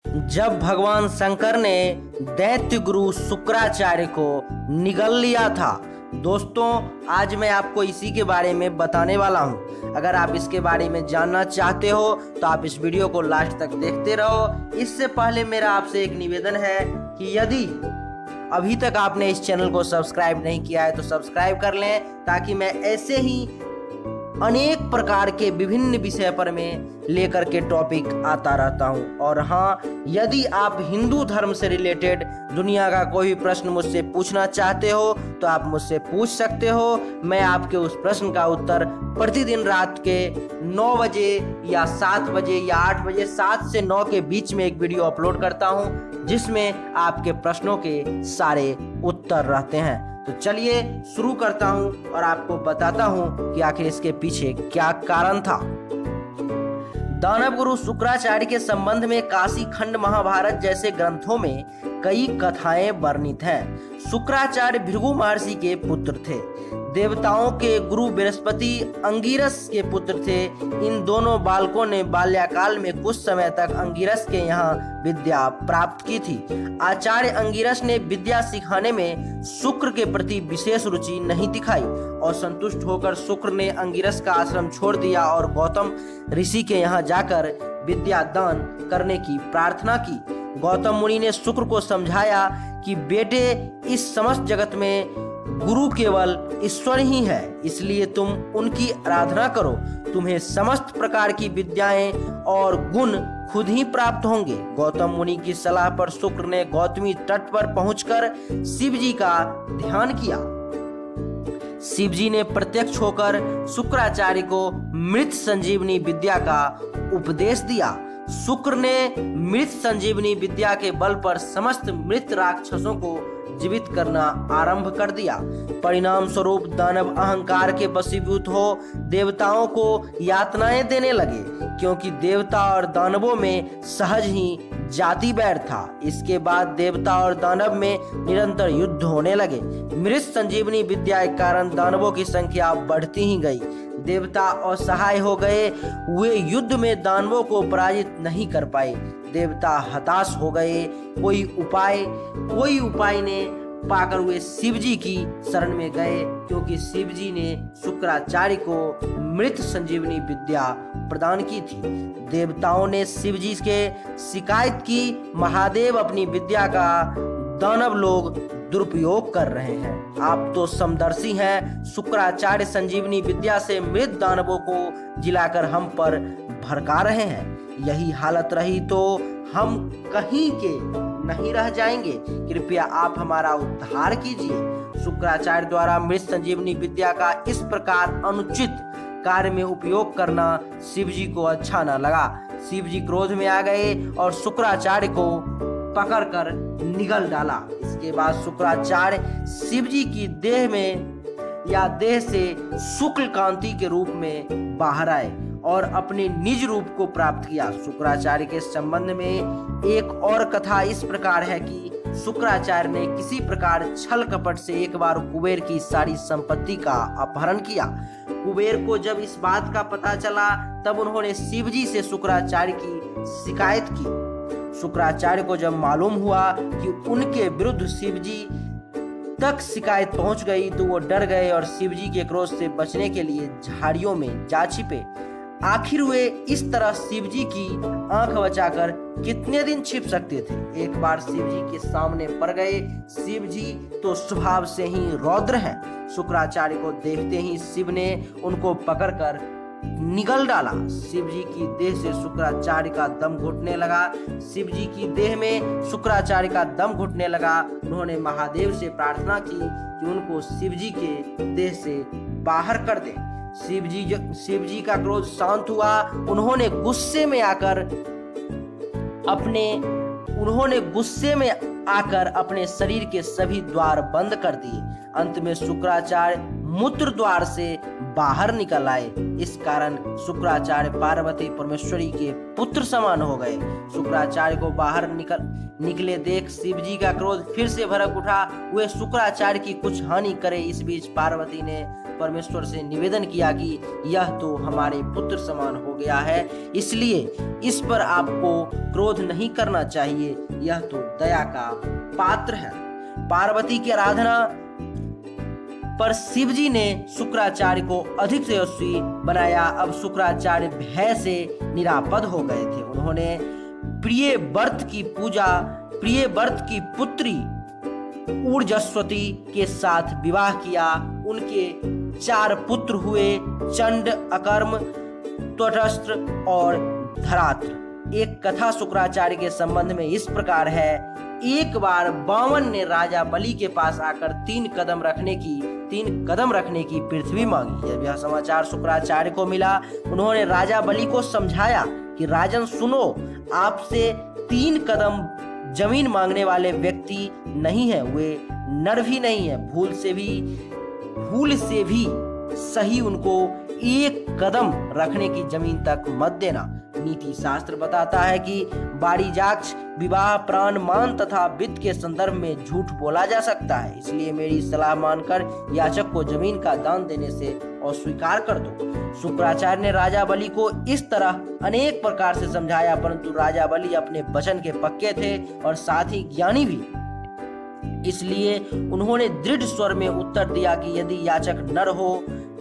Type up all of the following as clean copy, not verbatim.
जब भगवान शंकर ने दैत्य गुरु शुक्राचार्य को निगल लिया था। दोस्तों, आज मैं आपको इसी के बारे में बताने वाला हूं। अगर आप इसके बारे में जानना चाहते हो तो आप इस वीडियो को लास्ट तक देखते रहो। इससे पहले मेरा आपसे एक निवेदन है कि यदि अभी तक आपने इस चैनल को सब्सक्राइब नहीं किया है तो सब्सक्राइब कर लें, ताकि मैं ऐसे ही अनेक प्रकार के विभिन्न विषय पर मैं लेकर के टॉपिक आता रहता हूं। और हाँ, यदि आप हिंदू धर्म से रिलेटेड दुनिया का कोई भी प्रश्न मुझसे पूछना चाहते हो तो आप मुझसे पूछ सकते हो। मैं आपके उस प्रश्न का उत्तर प्रतिदिन रात के 9 बजे या 7 बजे या 8 बजे 7 से 9 के बीच में एक वीडियो अपलोड करता हूं, जिसमें आपके प्रश्नों के सारे उत्तर रहते हैं। तो चलिए शुरू करता हूं और आपको बताता हूं कि आखिर इसके पीछे क्या कारण था। दानव गुरु शुक्राचार्य के संबंध में काशी खंड महाभारत जैसे ग्रंथों में कई कथाएं वर्णित हैं। शुक्राचार्य भृगु महर्षि के पुत्र थे। देवताओं के गुरु बृहस्पति अंगिरस के पुत्र थे। इन दोनों बालकों ने बाल्यकाल में कुछ समय तक अंगिरस के यहाँ विद्या प्राप्त की थी। आचार्य अंगिरस ने विद्या सिखाने में शुक्र के प्रति विशेष रुचि नहीं दिखाई और संतुष्ट होकर शुक्र ने अंगिरस का आश्रम छोड़ दिया और गौतम ऋषि के यहाँ जाकर विद्या दान करने की प्रार्थना की। गौतम मुनि ने शुक्र को समझाया कि बेटे, इस समस्त जगत में गुरु केवल ईश्वर ही है, इसलिए तुम उनकी आराधना करो। तुम्हें समस्त प्रकार की विद्याएं और गुण खुद ही प्राप्त होंगे। गौतम मुनि की सलाह पर शुक्र ने गौतमी तट पर पहुंचकर शिव जी का ध्यान किया। शिव जी ने प्रत्यक्ष होकर शुक्राचार्य को मृत संजीवनी विद्या का उपदेश दिया। शुक्र ने मृत संजीवनी विद्या के बल पर समस्त मृत राक्षसों को जीवित करना आरंभ कर दिया। परिणाम स्वरूप दानव अहंकार के वशीभूत हो देवताओं को यातनाएं देने लगे, क्योंकि देवता और दानवों में सहज ही जाति बैर था। इसके बाद देवता और दानव में निरंतर युद्ध होने लगे। मृत संजीवनी विद्या के कारण दानवों की संख्या बढ़ती ही गई। देवता असहाय हो गए। वे युद्ध में दानवों को पराजित नहीं कर पाए। देवता हताश हो गए। कोई उपाय ने पाकर वे शिव जी की शरण में गए, क्योंकि शिव जी ने शुक्राचार्य को मृत संजीवनी विद्या प्रदान की थी। देवताओं ने शिव जी के शिकायत की, महादेव अपनी विद्या का दानव लोग दुरुपयोग कर रहे हैं। आप तो समदर्शी हैं। शुक्राचार्य संजीवनी विद्या से मृत दानवों को जिलाकर हम पर भड़का रहे हैं। यही हालत रही तो हम कहीं के नहीं रह जाएंगे। कृपया आप हमारा उद्धार कीजिए। शुक्राचार्य द्वारा मृत संजीवनी विद्या का इस प्रकार अनुचित कार्य में उपयोग करना शिव जी को अच्छा न लगा। शिव जी क्रोध में आ गए और शुक्राचार्य को पकड़कर निगल डाला। इसके बाद शुक्राचार्य शिव जी की देह से शुक्ल कांति के रूप में बाहर आए और अपने निज रूप को प्राप्त किया। शुक्राचार्य के संबंध में एक और कथा इस प्रकार है कि शुक्राचार्य ने किसी प्रकार छल कपट से एक बार कुबेर की सारी संपत्ति का अपहरण किया। कुबेर को जब इस बात का पता चला तब उन्होंने शिव जी से शुक्राचार्य की शिकायत की। शुक्राचार्य को जब मालूम हुआ कि उनके विरुद्ध शिव जी तक शिकायत पहुंच गई तो वो डर गए और शिव जी के क्रोध से बचने के लिए झाड़ियों में जा छिपे। आखिर वे इस तरह शिव जी की आंख बचाकर कितने दिन छिप सकते थे। एक बार शिव जी के सामने पड़ गए। शिव जी तो स्वभाव से ही रौद्र हैं। शुक्राचार्य को देखते ही शिव ने उनको पकड़कर निगल डाला। शिव जी की देह से शुक्राचार्य का दम घुटने लगा। शिव जी की देह में शुक्राचार्य का दम घुटने लगा। उन्होंने महादेव से प्रार्थना की कि उनको शिव जी के देह से बाहर कर दे। शिव जी का क्रोध शांत हुआ। उन्होंने गुस्से में आकर अपने शरीर के सभी द्वार बंद कर दिए। अंत में शुक्राचार्य मूत्र द्वार से बाहर निकल आए। इस कारण शुक्राचार्य पार्वती परमेश्वरी के पुत्र समान हो गए। शुक्राचार्य को बाहर निकले देख शिव जी का क्रोध फिर से भड़क उठा। वे शुक्राचार्य की कुछ हानि करे। इस बीच पार्वती ने परमेश्वर से निवेदन किया कि यह तो हमारे पुत्र समान हो गया है, इसलिए इस पर आपको क्रोध नहीं करना चाहिए, यह तो दया का पात्र है। पार्वती की आराधना पर शिव जी ने शुक्राचार्य को अधिक तेजस्वी बनाया। अब शुक्राचार्य भय से निरापद हो गए थे। उन्होंने प्रियव्रत की पुत्री ऊर्जस्वती के साथ विवाह किया। उनके 4 पुत्र हुए, चंड, अकर्म, त्वष्ट और धरात्र। एक कथा शुक्राचार्य के संबंध में इस प्रकार है। एक बार वामन ने राजा बलि के पास आकर 3 कदम रखने की पृथ्वी मांगी। जब यह समाचार शुक्राचार्य को मिला, उन्होंने राजा बलि को समझाया कि राजन सुनो, आपसे 3 कदम जमीन मांगने वाले व्यक्ति नहीं है, वे नर भी नहीं है। भूल से भी सही उनको 1 कदम रखने की जमीन तक मत देना। नीति शास्त्र बताता है कि वाणिज्याक्ष, विवाह, प्राण, मान तथा वित्त के संदर्भ में झूठ बोला जा सकता है, इसलिए मेरी सलाह मानकर याचक को जमीन का दान देने से अस्वीकार कर दो। शुक्राचार्य ने राजा बलि को इस तरह अनेक प्रकार से समझाया, परंतु राजा बलि अपने वचन के पक्के थे और साथ ही ज्ञानी भी, इसलिए उन्होंने दृढ़ स्वर में उत्तर दिया कि यदि याचक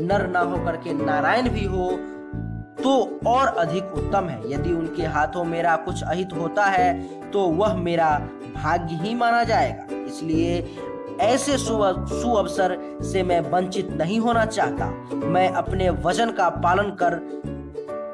नर ना होकर के नारायण भी हो तो और अधिक उत्तम है। यदि उनके हाथों मेरा कुछ अहित होता है तो वह मेरा भाग्य ही माना जाएगा, इसलिए ऐसे सुअवसर से मैं वंचित नहीं होना चाहता। मैं अपने वचन का पालन कर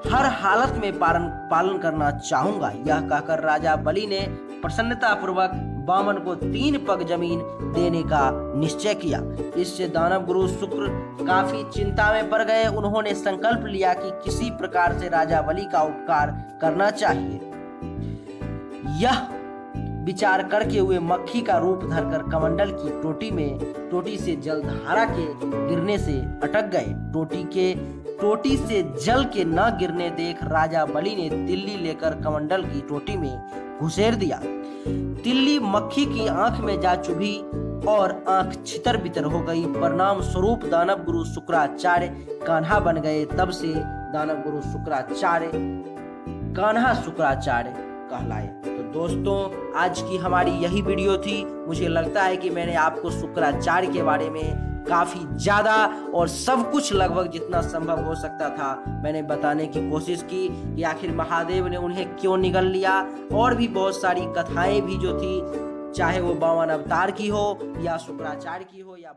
हर हालत में पालन करना चाहूंगा। यह कहकर राजा बलि ने प्रसन्नता पूर्वक वामन को 3 पग जमीन देने का निश्चय किया। इससे दानव गुरु शुक्र काफी चिंता में पड़ गए। उन्होंने संकल्प लिया कि किसी प्रकार से राजा बलि का उपकार करना चाहिए। यह विचार करके हुए मक्खी का रूप धरकर कमंडल की टोटी से जलधारा के गिरने से अटक गए। टोटी से जल के न गिरने देख राजा बलि ने तिल्ली लेकर कमंडल की टोटी में घुसेर दिया। तिल्ली मक्खी की आंख में जा चुभी और आंख छितर बितर हो गई। परिणाम स्वरूप दानव गुरु शुक्राचार्य कान्हा बन गए। तब से दानव गुरु शुक्राचार्य कान्हा शुक्राचार्य कहलाए। तो दोस्तों, आज की हमारी यही वीडियो थी। मुझे लगता है कि मैंने आपको शुक्राचार्य के बारे में काफी ज्यादा और सब कुछ लगभग जितना संभव हो सकता था मैंने बताने की कोशिश की कि आखिर महादेव ने उन्हें क्यों निगल लिया। और भी बहुत सारी कथाएं भी जो थी, चाहे वो वामन अवतार की हो या शुक्राचार्य की हो या